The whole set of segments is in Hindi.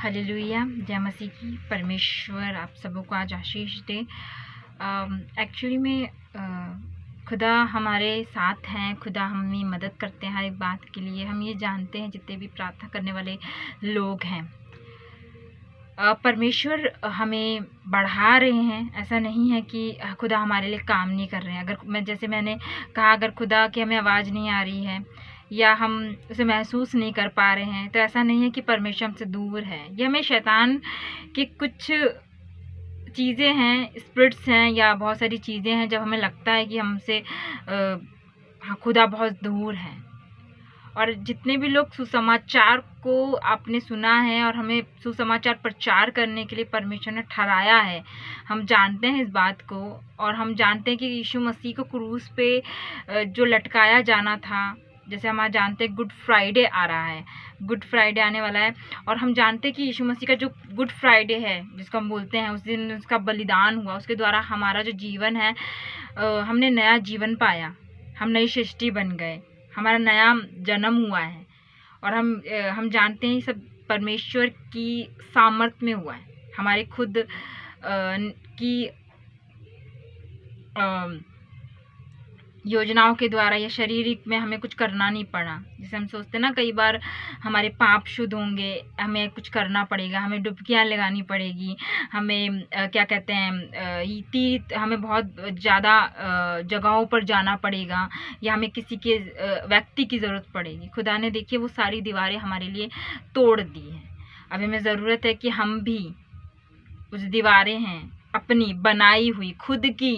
हालेलुया, जय मसीह की। परमेश्वर आप सबों को आज आशीष दे। एक्चुअली में खुदा हमारे साथ हैं, खुदा हमें मदद करते हैं हर एक बात के लिए। हम ये जानते हैं जितने भी प्रार्थना करने वाले लोग हैं, परमेश्वर हमें बढ़ा रहे हैं। ऐसा नहीं है कि खुदा हमारे लिए काम नहीं कर रहे हैं। जैसे मैंने कहा, अगर खुदा की हमें आवाज़ नहीं आ रही है या हम उसे महसूस नहीं कर पा रहे हैं, तो ऐसा नहीं है कि परमेश्वर हमसे दूर है। ये हमें शैतान की कुछ चीज़ें हैं, स्पिरिट्स हैं या बहुत सारी चीज़ें हैं, जब हमें लगता है कि हमसे खुदा बहुत दूर है। और जितने भी लोग सुसमाचार को आपने सुना है और हमें सुसमाचार प्रचार करने के लिए परमेश्वर ने ठहराया है, हम जानते हैं इस बात को। और हम जानते हैं कि यीशु मसीह को क्रूस पे जो लटकाया जाना था, जैसे हम आज जानते हैं गुड फ्राइडे आ रहा है, गुड फ्राइडे आने वाला है, और हम जानते हैं कि यीशु मसीह का जो गुड फ्राइडे है जिसको हम बोलते हैं, उस दिन उसका बलिदान हुआ, उसके द्वारा हमारा जो जीवन है, हमने नया जीवन पाया, हम नई सृष्टि बन गए, हमारा नया जन्म हुआ है। और हम जानते हैं सब परमेश्वर की सामर्थ में हुआ है। हमारे खुद की योजनाओं के द्वारा या शारीरिक में हमें कुछ करना नहीं पड़ा। जैसे हम सोचते हैं ना, कई बार हमारे पाप शुद्ध होंगे, हमें कुछ करना पड़ेगा, हमें डुबकियाँ लगानी पड़ेगी, हमें क्या कहते हैं, हमें बहुत ज़्यादा जगहों पर जाना पड़ेगा, या हमें किसी के व्यक्ति की ज़रूरत पड़ेगी। खुदा ने देखिए वो सारी दीवारें हमारे लिए तोड़ दी हैं। अब हमें ज़रूरत है कि हम भी उस दीवारें हैं अपनी बनाई हुई खुद की,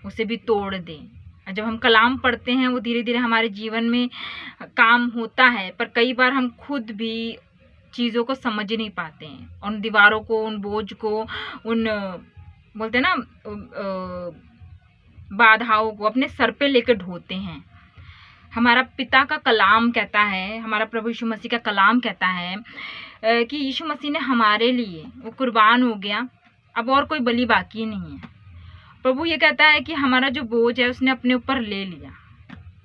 उसे भी तोड़ दें। जब हम कलाम पढ़ते हैं, वो धीरे धीरे हमारे जीवन में काम होता है, पर कई बार हम खुद भी चीज़ों को समझ नहीं पाते हैं। उन दीवारों को, उन बोझ को, उन बोलते हैं ना बाधाओं को अपने सर पे लेकर ढोते हैं। हमारा पिता का कलाम कहता है, हमारा प्रभु यीशु मसीह का कलाम कहता है कि यीशु मसीह ने हमारे लिए वो कुर्बान हो गया, अब और कोई बलि बाकी नहीं है। प्रभु ये कहता है कि हमारा जो बोझ है उसने अपने ऊपर ले लिया,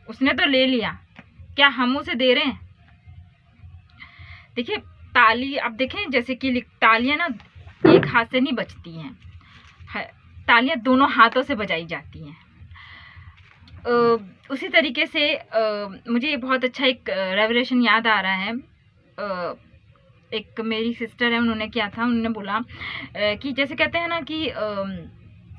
उसने तो ले लिया, क्या हम उसे दे रहे हैं? देखिए ताली, अब देखें जैसे कि तालियां ना एक हाथ से नहीं बजती हैं, तालियां दोनों हाथों से बजाई जाती हैं। उसी तरीके से मुझे बहुत अच्छा एक रेवलेशन याद आ रहा है। एक मेरी सिस्टर है, उन्होंने किया था, उन्होंने बोला कि जैसे कहते हैं ना कि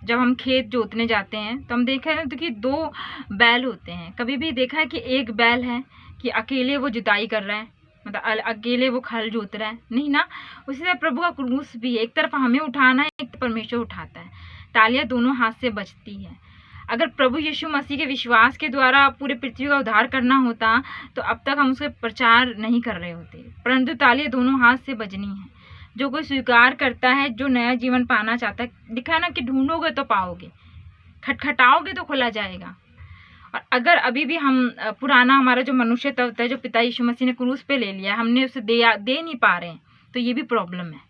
जब हम खेत जोतने जाते हैं तो हम देखा है तो कि 2 बैल होते हैं। कभी भी देखा है कि एक बैल है कि अकेले वो जुताई कर रहा है, मतलब अकेले वो खल जोत रहा है? नहीं ना। उसी तरह प्रभु का क्रूस भी है, एक तरफ हमें उठाना है, एक परमेश्वर उठाता है। तालियां दोनों हाथ से बजती है। अगर प्रभु यीशु मसीह के विश्वास के द्वारा पूरे पृथ्वी का उद्धार करना होता तो अब तक हम उसका प्रचार नहीं कर रहे होते, परंतु तालियां दोनों हाथ से बजनी है। जो कोई स्वीकार करता है, जो नया जीवन पाना चाहता है, लिखा है ना कि ढूंढोगे तो पाओगे, खटखटाओगे तो खोला जाएगा। और अगर अभी भी हम पुराना हमारा जो मनुष्य तत्व है, जो पिता यीशु मसीह ने क्रूस पे ले लिया, हमने उसे दे नहीं पा रहे हैं, तो ये भी प्रॉब्लम है।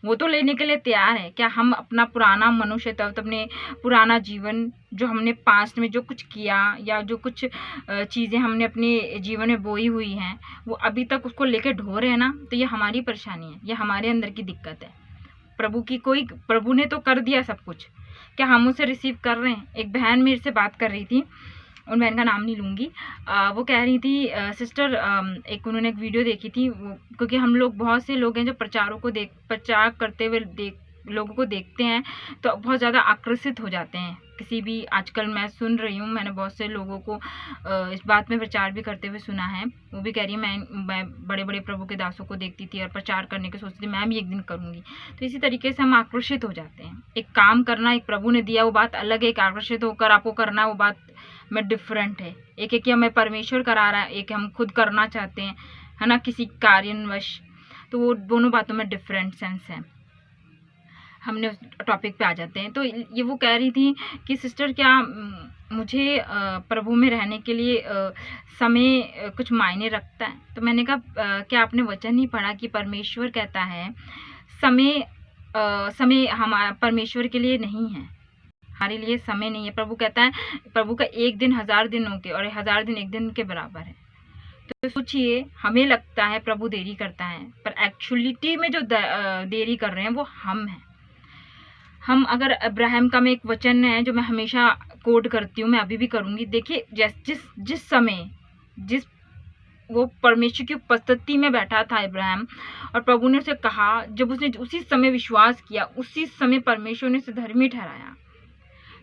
वो तो लेने के लिए तैयार है, क्या हम अपना पुराना मनुष्य तत्व, अपने पुराना जीवन जो हमने पास्ट में जो कुछ किया या जो कुछ चीज़ें हमने अपने जीवन में बोई हुई हैं, वो अभी तक उसको लेके ढो रहे हैं ना, तो ये हमारी परेशानी है, ये हमारे अंदर की दिक्कत है। प्रभु ने तो कर दिया सब कुछ, क्या हम उसे रिसीव कर रहे हैं? एक बहन मेरे से बात कर रही थी, उन बहन का नाम नहीं लूँगी। वो कह रही थी सिस्टर, एक उन्होंने एक वीडियो देखी थी, वो क्योंकि हम लोग बहुत से लोग हैं जो प्रचार करते हुए लोगों को देखते हैं तो बहुत ज़्यादा आकर्षित हो जाते हैं। किसी भी आजकल मैं सुन रही हूँ, मैंने बहुत से लोगों को इस बात में प्रचार भी करते हुए सुना है। वो भी कह रही है मैं बड़े बड़े प्रभु के दासों को देखती थी और प्रचार करने की सोचती थी, मैं भी एक दिन करूँगी। तो इसी तरीके से हम आकर्षित हो जाते हैं। एक काम करना, एक प्रभु ने दिया वो बात अलग है, एक आकर्षित होकर आपको करना वो बात में डिफरेंट है। एक है कि हमें परमेश्वर करा रहा है, एक हम खुद करना चाहते हैं, है ना, किसी कारणवश। तो वो दोनों बातों में डिफरेंट सेंस है। हमने उस टॉपिक पे आ जाते हैं। तो ये वो कह रही थी कि सिस्टर, क्या मुझे प्रभु में रहने के लिए समय कुछ मायने रखता है? तो मैंने कहा क्या आपने वचन नहीं पढ़ा कि परमेश्वर कहता है समय हमारा परमेश्वर के लिए नहीं है, हमारे लिए समय नहीं है। प्रभु कहता है, प्रभु का 1 दिन 1000 दिनों के और 1000 दिन 1 दिन के बराबर है। तो सोचिए, हमें लगता है प्रभु देरी करता है, पर एक्चुअलिटी में जो देरी कर रहे हैं वो हम हैं। हम अगर अब्राहम का मैं एक वचन है जो मैं हमेशा कोट करती हूँ, मैं अभी भी करूँगी। देखिए, जिस समय जिस वो परमेश्वर की उपस्थिति में बैठा था अब्राहम, और प्रभु ने उसे कहा, जब उसने उसी समय विश्वास किया, उसी समय परमेश्वर ने उसे धर्मी ठहराया।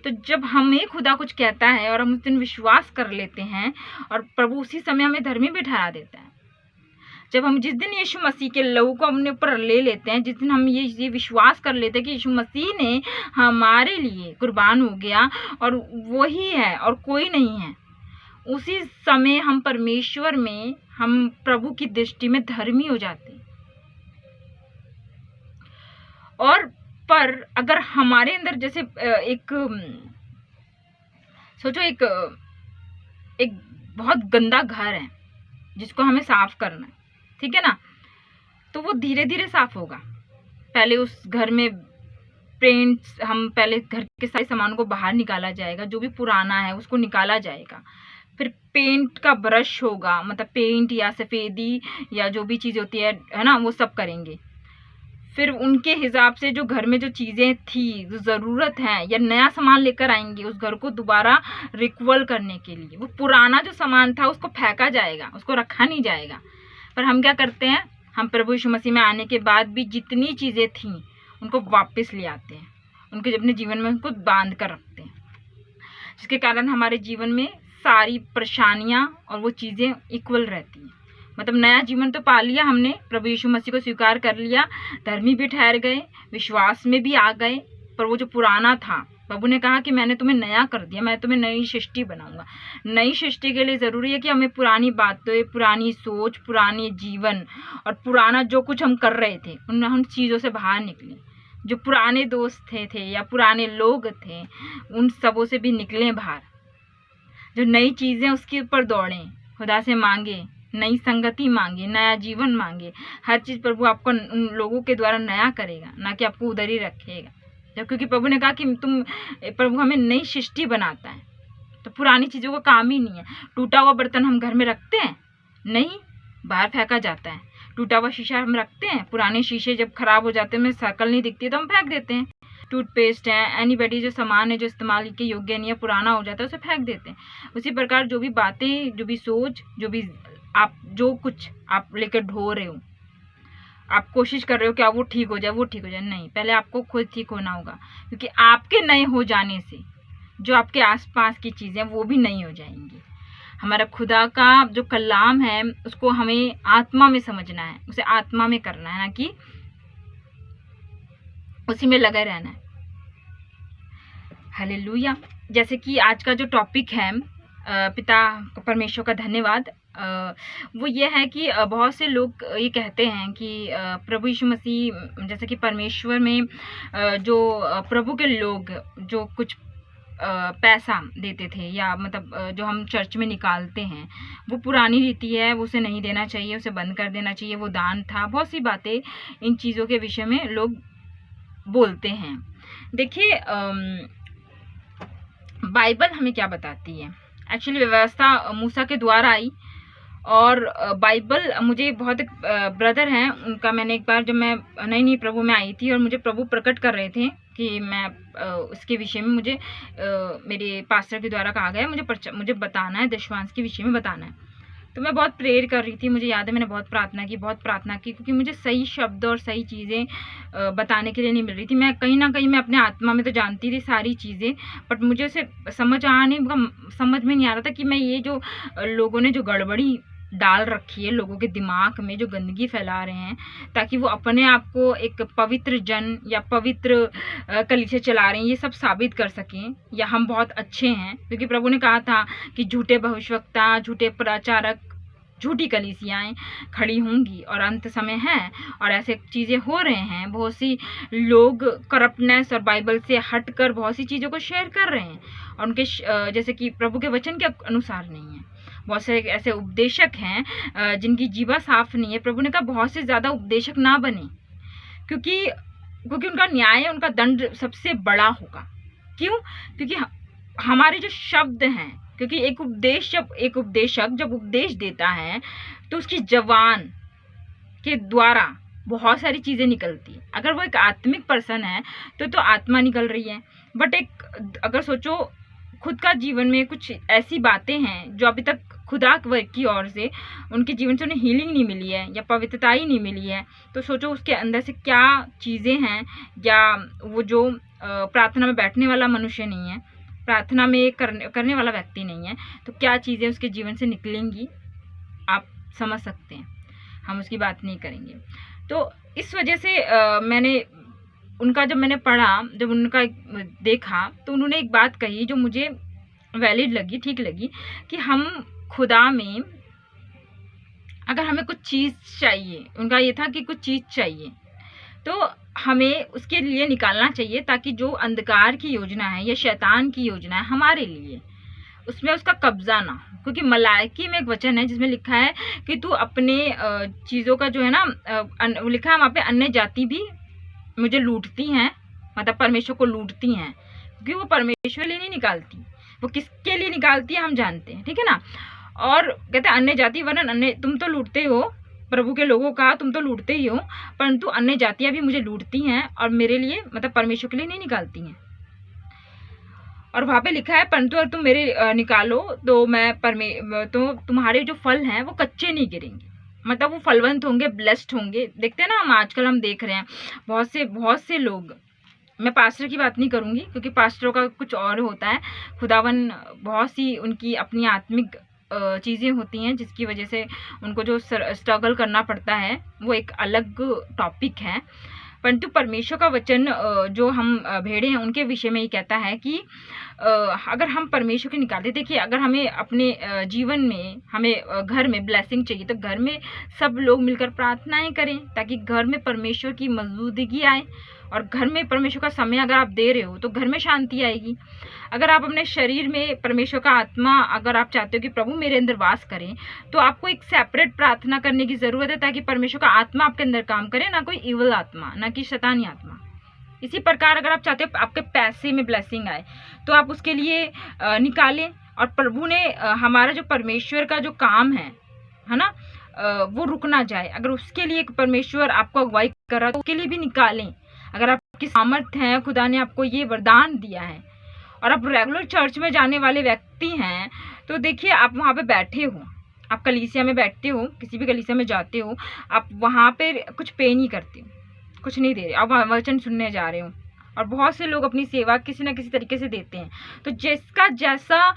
तो जब हमें खुदा कुछ कहता है और हम उस दिन विश्वास कर लेते हैं, और प्रभु उसी समय हमें धर्मी भी ठहरा देता है। जब हम जिस दिन यीशु मसीह के लहू को अपने ऊपर ले लेते हैं, जिस दिन हम ये विश्वास कर लेते हैं कि यीशु मसीह ने हमारे लिए कुर्बान हो गया और वही है और कोई नहीं है, उसी समय हम परमेश्वर में, हम प्रभु की दृष्टि में धर्मी हो जाते हैं। और पर अगर हमारे अंदर जैसे सोचो एक बहुत गंदा घर है जिसको हमें साफ करना है, ठीक है ना, तो वो धीरे धीरे साफ होगा। पहले उस घर में हम पहले घर के सारे सामान को बाहर निकाला जाएगा, जो भी पुराना है उसको निकाला जाएगा। फिर पेंट का ब्रश होगा, मतलब पेंट या सफ़ेदी या जो भी चीज़ होती है ना, वो सब करेंगे। फिर उनके हिसाब से जो घर में जो चीज़ें थी, जो ज़रूरत है, या नया सामान लेकर आएंगे उस घर को दोबारा रिक्वल करने के लिए। वो पुराना जो सामान था उसको फेंका जाएगा, उसको रखा नहीं जाएगा। पर हम क्या करते हैं, हम प्रभु यीशु मसीह में आने के बाद भी जितनी चीज़ें थीं उनको वापस ले आते हैं, उनके अपने जीवन में उनको बांध कर रखते हैं, जिसके कारण हमारे जीवन में सारी परेशानियां और वो चीज़ें इक्वल रहती हैं। मतलब नया जीवन तो पा लिया हमने, प्रभु यीशु मसीह को स्वीकार कर लिया, धर्मी भी ठहर गए, विश्वास में भी आ गए, पर वो जो पुराना था, प्रभु ने कहा कि मैंने तुम्हें नया कर दिया, मैं तुम्हें नई सृष्टि बनाऊंगा। नई सृष्टि के लिए ज़रूरी है कि हमें पुरानी बातें, पुरानी सोच, पुरानी जीवन और पुराना जो कुछ हम कर रहे थे उन चीज़ों से बाहर निकलें। जो पुराने दोस्त थे या पुराने लोग थे, उन सबों से भी निकलें बाहर। जो नई चीज़ें उसके ऊपर दौड़ें, खुदा से मांगे, नई संगति मांगे, नया जीवन मांगे। हर चीज़ प्रभु आपको उन लोगों के द्वारा नया करेगा, ना कि आपको उधर ही रखेगा। जब क्योंकि प्रभु ने कहा कि प्रभु हमें नई सृष्टि बनाता है, तो पुरानी चीज़ों का काम ही नहीं है। टूटा हुआ बर्तन हम घर में रखते हैं नहीं, बाहर फेंका जाता है। टूटा हुआ शीशा हम रखते हैं, पुराने शीशे जब खराब हो जाते हैं, में शक्ल नहीं दिखती तो हम फेंक देते हैं। टूथपेस्ट है, एनीबॉडी जो सामान है जो इस्तेमाल के योग्य नहीं है, पुराना हो जाता है, उसे फेंक देते हैं। उसी प्रकार जो भी बातें, जो भी सोच, जो कुछ आप लेकर ढो रहे हो, आप कोशिश कर रहे हो कि वो ठीक हो जाए, नहीं, पहले आपको खुद ठीक होना होगा। क्योंकि आपके नए हो जाने से जो आपके आसपास की चीज़ें वो भी नई हो जाएंगी। हमारा खुदा का जो कलाम है उसको हमें आत्मा में समझना है, उसे आत्मा में करना है, ना कि उसी में लगा रहना है। हालेलुया। जैसे कि आज का जो टॉपिक है, पिता परमेश्वर का धन्यवाद, वो ये है कि बहुत से लोग ये कहते हैं कि प्रभु यीशु मसीह, जैसे कि परमेश्वर में जो प्रभु के लोग जो कुछ पैसा देते थे, या मतलब जो हम चर्च में निकालते हैं, वो पुरानी रीति है, वो उसे नहीं देना चाहिए, उसे बंद कर देना चाहिए, वो दान था। बहुत सी बातें इन चीज़ों के विषय में लोग बोलते हैं। देखिए, बाइबल हमें क्या बताती है। एक्चुअली व्यवस्था मूसा के द्वारा आई, और बाइबल मुझे बहुत ब्रदर हैं उनका, मैंने एक बार जब मैं नई प्रभु में आई थी और मुझे प्रभु प्रकट कर रहे थे कि मैं उसके विषय में, मुझे मेरे पास्टर के द्वारा कहा गया मुझे बताना है, दशवांश के विषय में बताना है। तो मैं बहुत प्रेयर कर रही थी, मुझे याद है मैंने बहुत प्रार्थना की, क्योंकि मुझे सही शब्द और सही चीज़ें बताने के लिए नहीं मिल रही थी। मैं कहीं ना कहीं मैं अपने आत्मा में तो जानती थी सारी चीज़ें, बट मुझे उसे समझ में नहीं आ रहा था कि मैं ये जो लोगों ने जो गड़बड़ी डाल रखी है लोगों के दिमाग में, जो गंदगी फैला रहे हैं ताकि वो अपने आप को एक पवित्र जन या पवित्र कलीसिया चला रहे हैं, ये सब साबित कर सकें, या हम बहुत अच्छे हैं। क्योंकि प्रभु ने कहा था कि झूठे भविष्यवक्ता, झूठे प्रचारक, झूठी कलीसियाएं खड़ी होंगी, और अंत समय है और ऐसे चीज़ें हो रहे हैं। बहुत सी लोग करप्टनेस और बाइबल से हटकर बहुत सी चीज़ों को शेयर कर रहे हैं, और उनके जैसे कि प्रभु के वचन के अनुसार नहीं है। बहुत से ऐसे उपदेशक हैं जिनकी जीवा साफ नहीं है। प्रभु ने कहा बहुत से ज़्यादा उपदेशक ना बने, क्योंकि उनका न्याय, उनका दंड सबसे बड़ा होगा। क्यों? क्योंकि हमारे जो शब्द हैं, क्योंकि एक उपदेशक जब उपदेश देता है तो उसकी जबान के द्वारा बहुत सारी चीज़ें निकलती है। अगर वो एक आत्मिक पर्सन है तो आत्मा निकल रही है। बट अगर सोचो खुद का जीवन में कुछ ऐसी बातें हैं जो अभी तक खुदा की ओर से उनके जीवन से उन्हें हीलिंग नहीं मिली है या पवित्रता ही नहीं मिली है, तो सोचो उसके अंदर से क्या चीज़ें हैं। या वो जो प्रार्थना में बैठने वाला मनुष्य नहीं है, प्रार्थना में करने वाला व्यक्ति नहीं है, तो क्या चीज़ें उसके जीवन से निकलेंगी आप समझ सकते हैं। हम उसकी बात नहीं करेंगे। तो इस वजह से जब मैंने पढ़ा, जब उनका देखा, तो उन्होंने एक बात कही जो मुझे वैलिड लगी, ठीक लगी, कि हम खुदा में अगर हमें कुछ चीज़ चाहिए, उनका ये था कि कुछ चीज़ चाहिए तो हमें उसके लिए निकालना चाहिए, ताकि जो अंधकार की योजना है या शैतान की योजना है हमारे लिए, उसमें उसका कब्जा ना हो। क्योंकि मलाइकी में एक वचन है जिसमें लिखा है कि तू अपने चीज़ों का जो है ना, लिखा है वहाँ पे, अन्य जाति भी मुझे लूटती हैं, मतलब परमेश्वर को लूटती हैं, क्योंकि वो परमेश्वर लिए नहीं निकालती, वो किसके लिए निकालती है हम जानते हैं, ठीक है ना। और कहते हैं अन्य जाति वरन अन्य, तुम तो लूटते हो प्रभु के लोगों का, तुम तो लूटते ही हो, परंतु अन्य जातियाँ भी मुझे लूटती हैं और मेरे लिए, मतलब परमेश्वर के लिए नहीं निकालती हैं। और वहाँ पे लिखा है परंतु अगर तुम मेरे निकालो तो तुम्हारे जो फल हैं वो कच्चे नहीं गिरेंगे, मतलब वो फलवंत होंगे, ब्लेस्ड होंगे। देखते हैं ना आजकल हम देख रहे हैं बहुत से लोग, मैं पास्टर की बात नहीं करूँगी क्योंकि पास्टरों का कुछ और होता है, खुदावन बहुत सी उनकी अपनी आत्मिक चीज़ें होती हैं जिसकी वजह से उनको जो स्ट्रगल करना पड़ता है वो एक अलग टॉपिक है। परंतु परमेश्वर का वचन जो हम भेड़े हैं उनके विषय में ये कहता है कि अगर हम परमेश्वर के निकालते, देखिए अगर हमें अपने जीवन में, हमें घर में ब्लेसिंग चाहिए तो घर में सब लोग मिलकर प्रार्थनाएं करें ताकि घर में परमेश्वर की मौजूदगी आए। और घर में परमेश्वर का समय अगर आप दे रहे हो तो घर में शांति आएगी। अगर आप अपने शरीर में परमेश्वर का आत्मा, अगर आप चाहते हो कि प्रभु मेरे अंदर वास करें, तो आपको एक सेपरेट प्रार्थना करने की ज़रूरत है ताकि परमेश्वर का आत्मा आपके अंदर काम करे, ना कोई इवल आत्मा, ना कि शैतानी आत्मा। इसी प्रकार अगर आप चाहते हो आपके पैसे में ब्लेसिंग आए तो आप उसके लिए निकालें। और प्रभु ने हमारा जो परमेश्वर का जो काम है ना, वो रुक ना जाए। अगर उसके लिए परमेश्वर आपको अगुवाई कर रहा है तो उसके लिए भी निकालें। अगर आपकी सामर्थ्य है, खुदा ने आपको ये वरदान दिया है और आप रेगुलर चर्च में जाने वाले व्यक्ति हैं, तो देखिए आप वहाँ पे बैठे हो, आप कलीसिया में बैठते हो, किसी भी कलीसिया में जाते हो, आप वहाँ पे कुछ पे नहीं करते हो, कुछ नहीं दे रहे, आप वचन सुनने जा रहे हो। और बहुत से लोग अपनी सेवा किसी न किसी तरीके से देते हैं। तो जिसका जैसा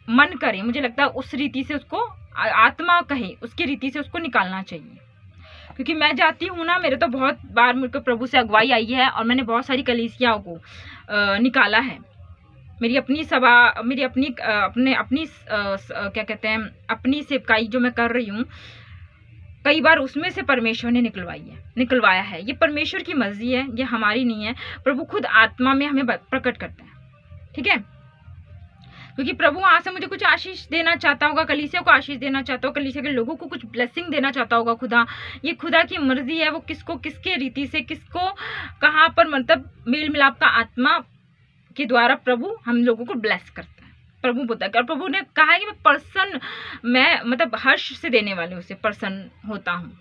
मन करे, मुझे लगता है उस रीति से उसको, आत्मा कहे उसकी रीति से उसको निकालना चाहिए। क्योंकि मैं जाती हूँ ना, मेरे तो बहुत बार मुझको प्रभु से अगुवाई आई है और मैंने बहुत सारी कलीसियाओं को निकाला है। मेरी अपनी सभा, मेरी अपनी क्या कहते हैं, अपनी सेवकाई जो मैं कर रही हूँ, कई बार उसमें से परमेश्वर ने निकलवाया है। ये परमेश्वर की मर्जी है, ये हमारी नहीं है। प्रभु खुद आत्मा में हमें प्रकट करता है, ठीक है। क्योंकि प्रभु वहाँ से मुझे कुछ आशीष देना चाहता होगा, कलीसिया को आशीष देना चाहता होगा, कलीसिया के लोगों को कुछ ब्लेसिंग देना चाहता होगा खुदा। ये खुदा की मर्जी है, वो किसको किसके रीति से, किसको कहाँ पर, मतलब मेल मिलाप का आत्मा के द्वारा प्रभु हम लोगों को ब्लेस करता है। प्रभु बोलता है, और प्रभु ने कहा है कि मैं मतलब हर्ष से देने वाले से प्रसन्न होता हूँ।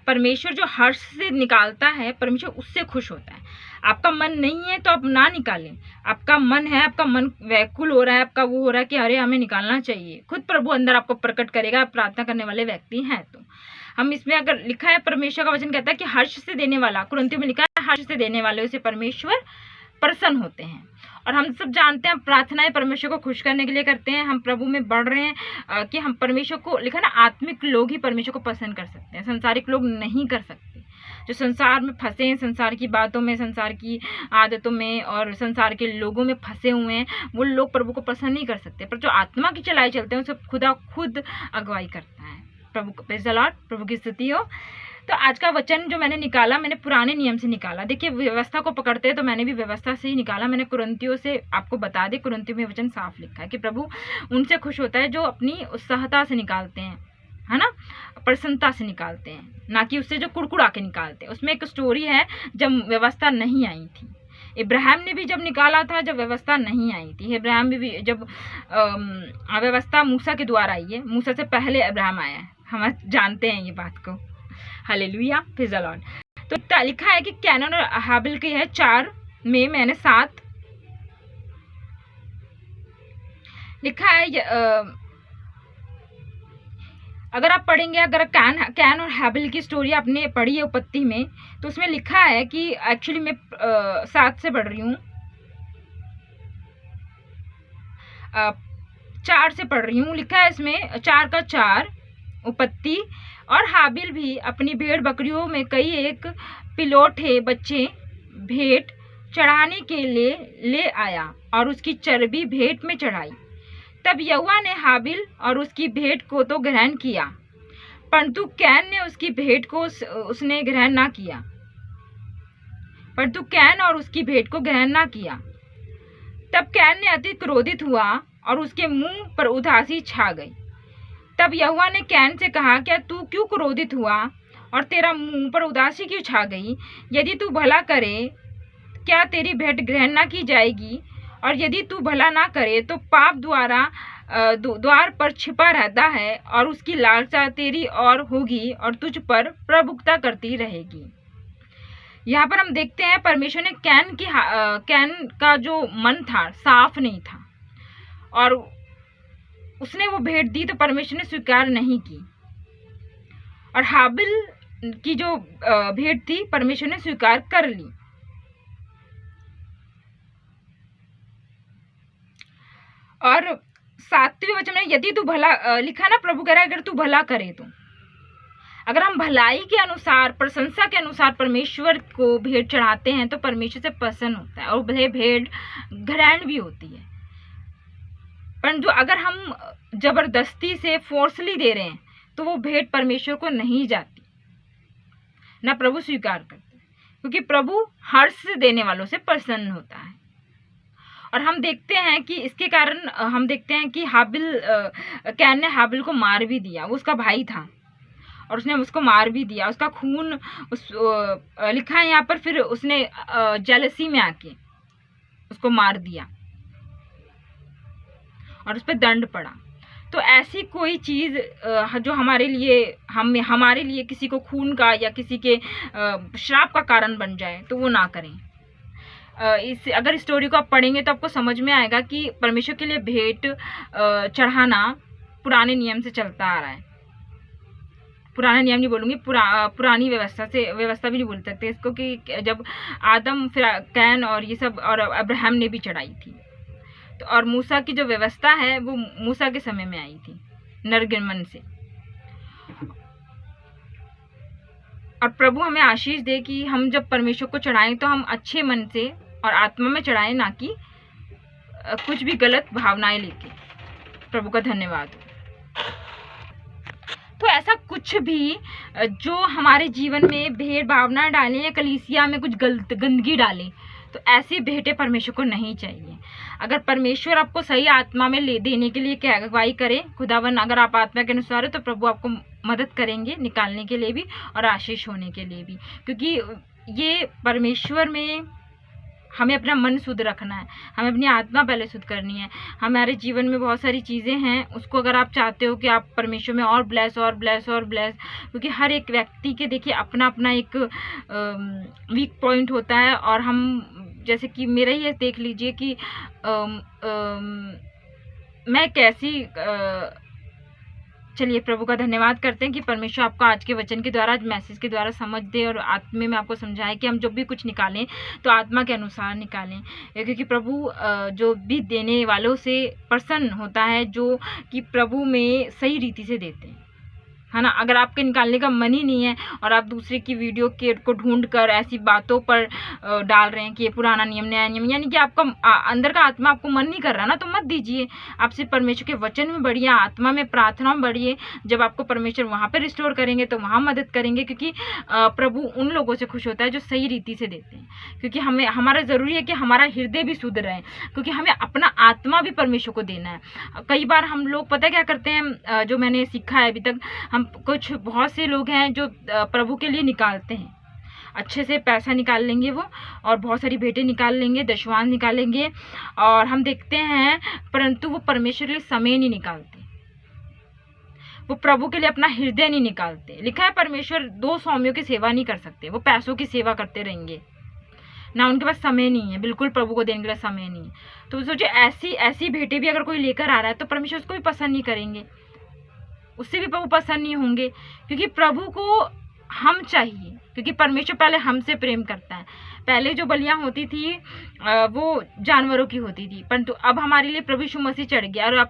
परमेश्वर जो हर्ष से निकालता है, परमेश्वर उससे खुश होता है। आपका मन नहीं है तो आप ना निकालें, आपका मन है, आपका मन व्याकुल हो रहा है, आपका वो हो रहा है कि अरे हमें निकालना चाहिए, खुद प्रभु अंदर आपको प्रकट करेगा। आप प्रार्थना करने वाले व्यक्ति हैं तो हम इसमें, अगर लिखा है परमेश्वर का वचन कहता है कि हर्ष से देने वाला, कुरिन्थियों में लिखा है हर्ष से देने वाले से परमेश्वर प्रसन्न होते हैं। और हम सब जानते हैं प्रार्थनाएं परमेश्वर को खुश करने के लिए करते हैं। हम प्रभु में बढ़ रहे हैं कि हम परमेश्वर को, लिखा ना, आत्मिक लोग ही परमेश्वर को पसंद कर सकते हैं, संसारिक लोग नहीं कर सकते। जो संसार में फंसे हैं, संसार की बातों में, संसार की आदतों में और संसार के लोगों में फंसे हुए हैं, वो लोग प्रभु को पसंद नहीं कर सकते। पर जो आत्मा की चलाई चलते हैं उसे खुदा खुद अगुवाई करता है। प्रभु को प्रेज़ द लॉर्ड, प्रभु की स्तुति हो। तो आज का वचन जो मैंने निकाला, मैंने पुराने नियम से निकाला। देखिए व्यवस्था को पकड़ते हैं तो मैंने भी व्यवस्था से ही निकाला। मैंने कुरिन्थियों से, आपको बता दें, कुरिन्थियों में वचन साफ लिखा है कि प्रभु उनसे खुश होता है जो अपनी उत्साहता से निकालते हैं, है ना, प्रसन्नता से निकालते हैं, ना कि उससे जो कुड़कुड़ा के निकालते हैं। उसमें एक स्टोरी है जब व्यवस्था नहीं आई थी, इब्राहिम ने भी जब निकाला था, जब व्यवस्था नहीं आई थी। इब्राहिम भी जब व्यवस्था मूसा के द्वारा आई है, मूसा से पहले इब्राहिम आया है, हम जानते हैं ये बात को। Hallelujah, praise the Lord. तो लिखा है कि कैनन और हाबिल की है 4 में मैंने 7 लिखा है। अगर आप पढ़ेंगे, अगर कैन और हैबिल की स्टोरी आपने पढ़ी है उत्पत्ति में, तो उसमें लिखा है कि एक्चुअली मैं 7 से पढ़ रही हूँ, 4 से पढ़ रही हूँ। लिखा है इसमें 4 का 4 उत्पत्ति। और हाबिल भी अपनी भेड़ बकरियों में कई एक पिलोठे बच्चे भेंट चढ़ाने के लिए ले आया और उसकी चर्बी भेंट में चढ़ाई। तब यहोवा ने हाबिल और उसकी भेंट को तो ग्रहण किया, परंतु कैन ने उसकी भेंट को उसने ग्रहण ना किया, परंतु कैन और उसकी भेंट को ग्रहण ना किया। तब कैन ने अति क्रोधित हुआ और उसके मुंह पर उदासी छा गई। तब यहोवा ने कैन से कहा, क्या तू क्यों क्रोधित हुआ और तेरा मुंह पर उदासी क्यों छा गई? यदि तू भला करे, क्या तेरी भेंट ग्रहण ना की जाएगी? और यदि तू भला ना करे तो पाप द्वार पर छिपा रहता है और उसकी लालसा तेरी ओर होगी और तुझ पर प्रभुता करती रहेगी। यहाँ पर हम देखते हैं परमेश्वर ने कैन का जो मन था साफ नहीं था और उसने वो भेंट दी, तो परमेश्वर ने स्वीकार नहीं की। और हाबिल की जो भेंट थी परमेश्वर ने स्वीकार कर ली। और 7वें वचन में यदि तू भला, लिखा ना, प्रभु कह रहा है अगर तू भला करे तो, अगर हम भलाई के अनुसार, प्रशंसा के अनुसार परमेश्वर को भेंट चढ़ाते हैं तो परमेश्वर से प्रसन्न होता है और भले भेंट ग्रहण भी होती है। परंतु अगर हम जबरदस्ती से फोर्सली दे रहे हैं तो वो भेंट परमेश्वर को नहीं जाती, ना प्रभु स्वीकार करते, क्योंकि प्रभु हर्ष से देने वालों से प्रसन्न होता है। और हम देखते हैं कि इसके कारण हम देखते हैं कि कैन ने हाबिल को मार भी दिया। वो उसका भाई था और उसने उसको मार भी दिया, उसका खून लिखा है यहाँ पर। फिर उसने जेलसी में आके उसको मार दिया और उस पर दंड पड़ा। तो ऐसी कोई चीज़ जो हमारे लिए किसी को खून का या किसी के श्राप का कारण बन जाए तो वो ना करें। अगर स्टोरी को आप पढ़ेंगे तो आपको समझ में आएगा कि परमेश्वर के लिए भेंट चढ़ाना पुराने नियम से चलता आ रहा है। पुराना नियम नहीं बोलूँगी, पुरानी व्यवस्था भी नहीं बोल सकते इसको, कि जब आदम, फिर कैन और ये सब और अब्राहम ने भी चढ़ाई थी। तो और मूसा की जो व्यवस्था है वो मूसा के समय में आई थी नरगमन से। और प्रभु हमें आशीष दे कि हम जब परमेश्वर को चढ़ाएं तो हम अच्छे मन से और आत्मा में चढ़ाएं, ना कि कुछ भी गलत भावनाएं लेके। प्रभु का धन्यवाद। तो ऐसा कुछ भी जो हमारे जीवन में भेड़ भावना डालें या कलीसिया में कुछ गंदगी डालें, तो ऐसी भेंटें परमेश्वर को नहीं चाहिए। अगर परमेश्वर आपको सही आत्मा में ले देने के लिए क्या अगुवाई करे, खुदावन अगर आप आत्मा के अनुसार है तो प्रभु आपको मदद करेंगे निकालने के लिए भी और आशीष होने के लिए भी। क्योंकि ये परमेश्वर में हमें अपना मन शुद्ध रखना है, हमें अपनी आत्मा पहले शुद्ध करनी है। हमारे जीवन में बहुत सारी चीज़ें हैं, उसको अगर आप चाहते हो कि आप परमेश्वर में और ब्लेस, क्योंकि हर एक व्यक्ति के देखिए अपना अपना एक वीक पॉइंट होता है। और हम जैसे कि मेरा ही देख लीजिए कि मैं कैसी चलिए प्रभु का धन्यवाद करते हैं कि परमेश्वर आपको आज के वचन के द्वारा, आज मैसेज के द्वारा समझ दे और आत्मा में आपको समझाए कि हम जब भी कुछ निकालें तो आत्मा के अनुसार निकालें। क्योंकि प्रभु जो भी देने वालों से प्रसन्न होता है, जो कि प्रभु में सही रीति से देते हैं, है ना। अगर आपके निकालने का मन ही नहीं है और आप दूसरे की वीडियो को ढूंढ कर ऐसी बातों पर डाल रहे हैं कि ये पुराना नियम नया नियम, यानी कि आपका अंदर का आत्मा आपको मन नहीं कर रहा ना, तो मत दीजिए। आप सिर्फ परमेश्वर के वचन में बढ़िए, आत्मा में प्रार्थना में बढ़िए। जब आपको परमेश्वर वहाँ पर रिस्टोर करेंगे तो वहाँ मदद करेंगे, क्योंकि प्रभु उन लोगों से खुश होता है जो सही रीति से देते हैं। क्योंकि हमारा ज़रूरी है कि हमारा हृदय भी शुद्ध रहे, क्योंकि हमें अपना आत्मा भी परमेश्वर को देना है। कई बार हम लोग पता क्या करते हैं, जो मैंने सीखा है अभी तक, हम बहुत से लोग हैं जो प्रभु के लिए निकालते हैं अच्छे से पैसा निकाल लेंगे वो, और बहुत सारी भेंटें निकाल लेंगे, दशवांश निकालेंगे, और हम देखते हैं परंतु वो परमेश्वर के लिए समय नहीं निकालते, वो प्रभु के लिए अपना हृदय नहीं निकालते। लिखा है परमेश्वर दो स्वामियों की सेवा नहीं कर सकते, वो पैसों की सेवा करते रहेंगे ना, उनके पास समय नहीं है, बिल्कुल प्रभु को देने के लिए समय नहीं है। तो सोचिए ऐसी ऐसी भेंटें भी अगर कोई लेकर आ रहा है तो परमेश्वर उसको भी पसंद नहीं करेंगे, उससे भी प्रभु पसंद नहीं होंगे, क्योंकि प्रभु को हम चाहिए, क्योंकि परमेश्वर पहले हमसे प्रेम करता है। पहले जो बलियां होती थी वो जानवरों की होती थी, परंतु अब हमारे लिए प्रभु यीशु मसीह चढ़ गया, और अब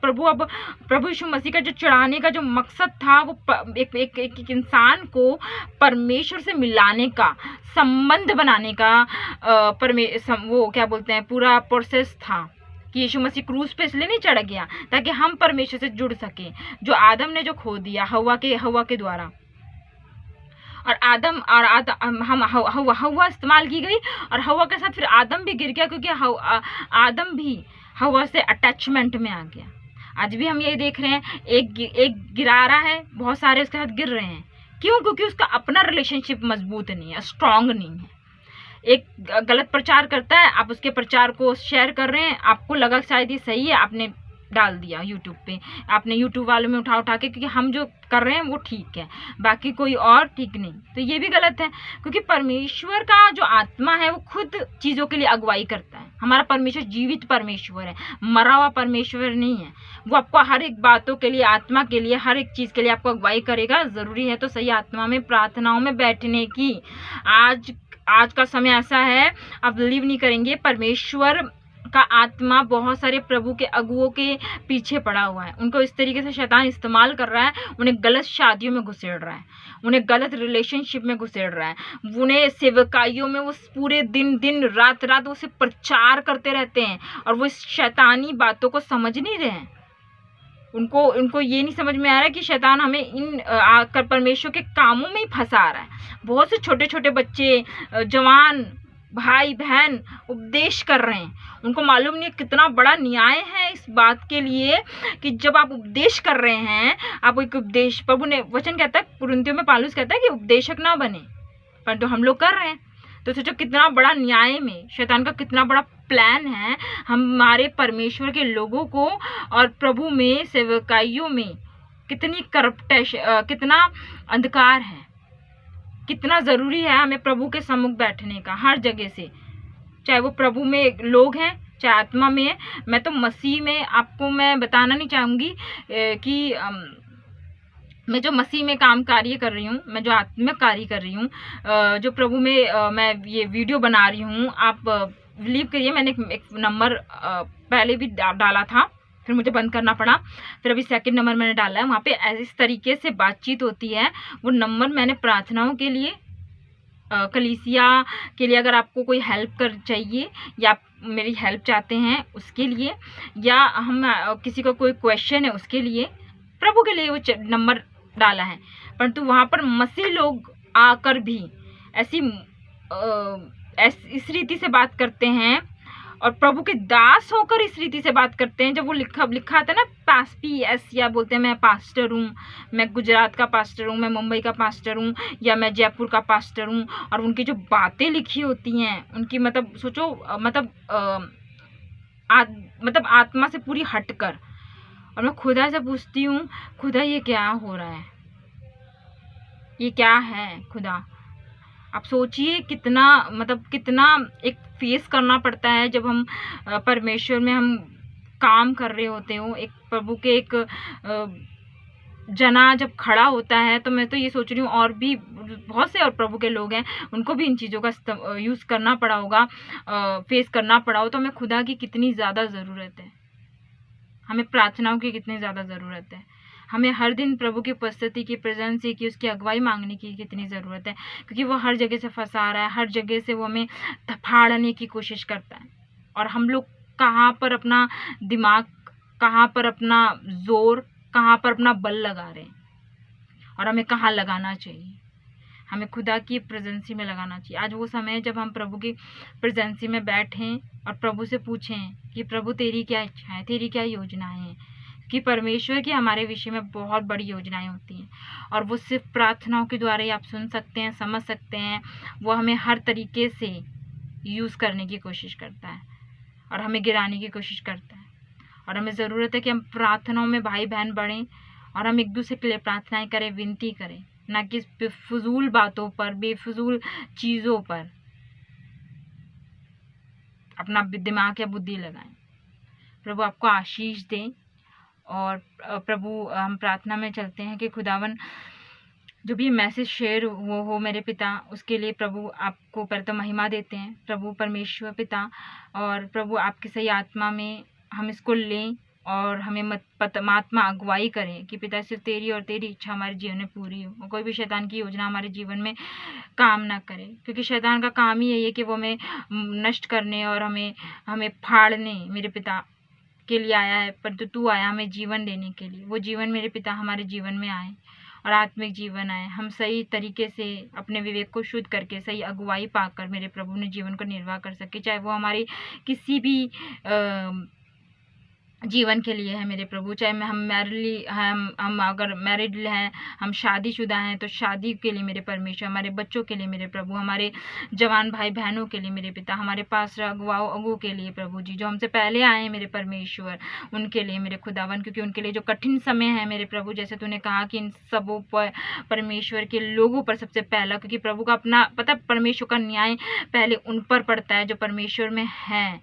प्रभु यीशु मसीह का जो चढ़ाने का जो मकसद था वो एक इंसान को परमेश्वर से मिलाने का, संबंध बनाने का वो क्या बोलते हैं पूरा प्रोसेस था, कि यीशु मसीह क्रूस पे इसलिए नहीं चढ़ गया ताकि हम परमेश्वर से जुड़ सकें, जो आदम ने जो खो दिया हवा के द्वारा, और हवा इस्तेमाल की गई, और हवा के साथ फिर आदम भी गिर गया, क्योंकि आदम भी हवा से अटैचमेंट में आ गया। आज भी हम यही देख रहे हैं, एक गिरा रहा है, बहुत सारे उसके साथ गिर रहे हैं। क्यों? क्योंकि उसका अपना रिलेशनशिप मजबूत नहीं है, स्ट्रांग नहीं है। एक गलत प्रचार करता है, आप उसके प्रचार को शेयर कर रहे हैं, आपको लगा शायद ये सही है, आपने डाल दिया यूट्यूब पे, आपने यूट्यूब वालों में उठा के, क्योंकि हम जो कर रहे हैं वो ठीक है, बाकी कोई और ठीक नहीं, तो ये भी गलत है। क्योंकि परमेश्वर का जो आत्मा है वो खुद चीज़ों के लिए अगुवाई करता है। हमारा परमेश्वर जीवित परमेश्वर है, मरा हुआ परमेश्वर नहीं है। वो आपको हर एक बातों के लिए, आत्मा के लिए, हर एक चीज़ के लिए आपको अगुवाई करेगा। ज़रूरी है तो सही आत्मा में, प्रार्थनाओं में बैठने की। आज का समय ऐसा है, आप बिलीव नहीं करेंगे, परमेश्वर का आत्मा बहुत सारे प्रभु के अगुओं के पीछे पड़ा हुआ है। उनको इस तरीके से शैतान इस्तेमाल कर रहा है, उन्हें गलत शादियों में घुसेड़ रहा है, उन्हें गलत रिलेशनशिप में घुसेड़ रहा है, उन्हें सेवकाइयों में वो पूरे दिन रात वो सिर्फ प्रचार करते रहते हैं, और वो इस शैतानी बातों को समझ नहीं रहे हैं। उनको ये नहीं समझ में आ रहा है कि शैतान हमें इन आकर परमेश्वर के कामों में ही फंसा रहा है। बहुत से छोटे छोटे बच्चे, जवान भाई बहन उपदेश कर रहे हैं, उनको मालूम नहीं कितना बड़ा न्याय है इस बात के लिए कि जब आप उपदेश कर रहे हैं, आप एक उपदेश, प्रभु ने वचन कहता है, कुरिन्थियों में पौलुस कहता है कि उपदेशक ना बने, परंतु हम लोग कर रहे हैं। तो सोचो कितना बड़ा न्याय में शैतान का कितना बड़ा प्लान है हमारे परमेश्वर के लोगों को, और प्रभु में, सेवकाइयों में कितनी कितना अंधकार है, कितना ज़रूरी है हमें प्रभु के सम्मुख बैठने का हर जगह से, चाहे वो प्रभु में लोग हैं, चाहे आत्मा में है। मैं तो मसीह में, आपको मैं बताना नहीं चाहूँगी कि मैं जो मसीह में काम कार्य कर रही हूँ, मैं जो आत्मिक कार्य कर रही हूँ, जो प्रभु में मैं ये वीडियो बना रही हूँ, आप बिलीव करिए, मैंने एक नंबर पहले भी डाला था, फिर मुझे बंद करना पड़ा, फिर अभी सेकंड नंबर मैंने डाला है। वहाँ पे इस तरीके से बातचीत होती है। वो नंबर मैंने प्रार्थनाओं के लिए, कलीसिया के लिए, अगर आपको कोई हेल्प चाहिए या आप मेरी हेल्प चाहते हैं उसके लिए, या हम किसी का कोई क्वेश्चन है उसके लिए, प्रभु के लिए वो नंबर डाला है। परंतु वहाँ पर मसीह लोग आकर भी इस रीति से बात करते हैं, और प्रभु के दास होकर इस रीति से बात करते हैं। जब वो लिखा आता है ना PS, या बोलते हैं मैं पास्टर हूँ, मैं गुजरात का पास्टर हूँ, मैं मुंबई का पास्टर हूँ, या मैं जयपुर का पास्टर हूँ, और उनकी जो बातें लिखी होती हैं, उनकी मतलब सोचो, मतलब आत्मा से पूरी हटकर, और मैं खुदा से पूछती हूँ, खुदा ये क्या हो रहा है, ये क्या है खुदा। आप सोचिए कितना एक फेस करना पड़ता है जब हम परमेश्वर में हम काम कर रहे होते हो। एक प्रभु के एक जना जब खड़ा होता है, तो मैं तो ये सोच रही हूँ, और भी बहुत से और प्रभु के लोग हैं, उनको भी इन चीज़ों का यूज़ करना पड़ा होगा, फेस करना पड़ा हो। तो हमें खुदा की कितनी ज़्यादा ज़रूरत है, हमें प्रार्थनाओं की कितनी ज़्यादा ज़रूरत है, हमें हर दिन प्रभु की उपस्थिति की, प्रेजेंस की, उसकी अगुवाई मांगने की कितनी ज़रूरत है, क्योंकि वो हर जगह से फंसा रहा है, हर जगह से वो हमें धफाड़ने की कोशिश करता है। और हम लोग कहाँ पर अपना दिमाग, कहाँ पर अपना जोर, कहाँ पर अपना बल लगा रहे हैं, और हमें कहाँ लगाना चाहिए। हमें खुदा की प्रेजेंसी में लगाना चाहिए। आज वो समय है जब हम प्रभु की प्रेजेंसी में बैठें और प्रभु से पूछें कि प्रभु तेरी क्या इच्छा है, तेरी क्या योजनाएं हैं, कि परमेश्वर की हमारे विषय में बहुत बड़ी योजनाएं होती हैं, और वो सिर्फ प्रार्थनाओं के द्वारा ही आप सुन सकते हैं, समझ सकते हैं। वो हमें हर तरीके से यूज़ करने की कोशिश करता है और हमें गिराने की कोशिश करता है। और हमें ज़रूरत है कि हम प्रार्थनाओं में भाई बहन बढ़ें और हम एक दूसरे के लिए प्रार्थनाएं करें, विनती करें, ना कि बेफजूल बातों पर, बेफजूल चीज़ों पर अपना दिमाग या बुद्धि लगाएं। प्रभु आपको आशीष दें। और प्रभु हम प्रार्थना में चलते हैं कि खुदावन जो भी मैसेज शेयर हो मेरे पिता, उसके लिए प्रभु आपको पर तो महिमा देते हैं प्रभु परमेश्वर पिता। और प्रभु आपकी सही आत्मा में हम इसको लें और हमें परमात्मा अगुवाई करें कि पिता सिर्फ तेरी और तेरी इच्छा हमारे जीवन में पूरी हो, कोई भी शैतान की योजना हमारे जीवन में काम ना करे, क्योंकि शैतान का काम ही यही है कि वो हमें नष्ट करने और हमें फाड़ने मेरे पिता के लिए आया है। पर तू आया हमें जीवन देने के लिए। वो जीवन मेरे पिता हमारे जीवन में आए और आत्मिक जीवन आए। हम सही तरीके से अपने विवेक को शुद्ध करके सही अगुवाई पाकर मेरे प्रभु ने जीवन को निर्वाह कर सके, चाहे वो हमारी किसी भी जीवन के लिए है मेरे प्रभु। चाहे हम अगर मैरिड हैं, हम शादीशुदा हैं, तो शादी के लिए मेरे परमेश्वर, हमारे बच्चों के लिए मेरे प्रभु, हमारे जवान भाई बहनों के लिए मेरे पिता, हमारे पास अगुओं के लिए प्रभु जी, जो हमसे पहले आए हैं मेरे परमेश्वर, उनके लिए मेरे खुदावन, क्योंकि उनके लिए जो कठिन समय है मेरे प्रभु, जैसे तूने कहा कि इन सबों पर परमेश्वर के लोगों पर सबसे पहला, क्योंकि प्रभु का अपना पता, परमेश्वर का न्याय पहले उन पर पड़ता है जो परमेश्वर में है,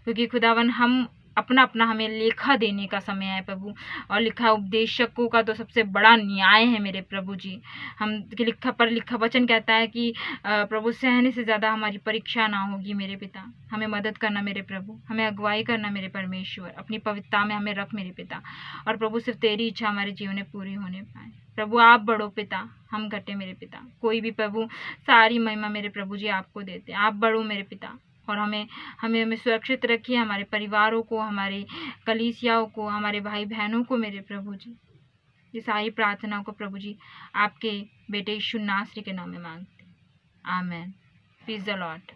क्योंकि खुदावन हम अपना हमें लेखा देने का समय है प्रभु। और लिखा उपदेशकों का तो सबसे बड़ा न्याय है मेरे प्रभु जी। हम लिखा वचन कहता है कि प्रभु सहने से ज़्यादा हमारी परीक्षा ना होगी मेरे पिता। हमें मदद करना मेरे प्रभु, हमें अगुवाई करना मेरे परमेश्वर, अपनी पवित्रता में हमें रख मेरे पिता। और प्रभु सिर्फ तेरी इच्छा हमारे जीवन में पूरी होने पाए प्रभु। आप बढ़ो पिता, हम घटे मेरे पिता। कोई भी प्रभु, सारी महिमा मेरे प्रभु जी आपको देते। आप बढ़ो मेरे पिता और हमें सुरक्षित रखिए, हमारे परिवारों को, हमारे कलीसियाओं को, हमारे भाई बहनों को मेरे प्रभु जी। ये सारी प्रार्थनाओं को प्रभु जी आपके बेटे यीशु नासरी के नाम में मांगते। आमेन। प्रीज द लॉर्ड।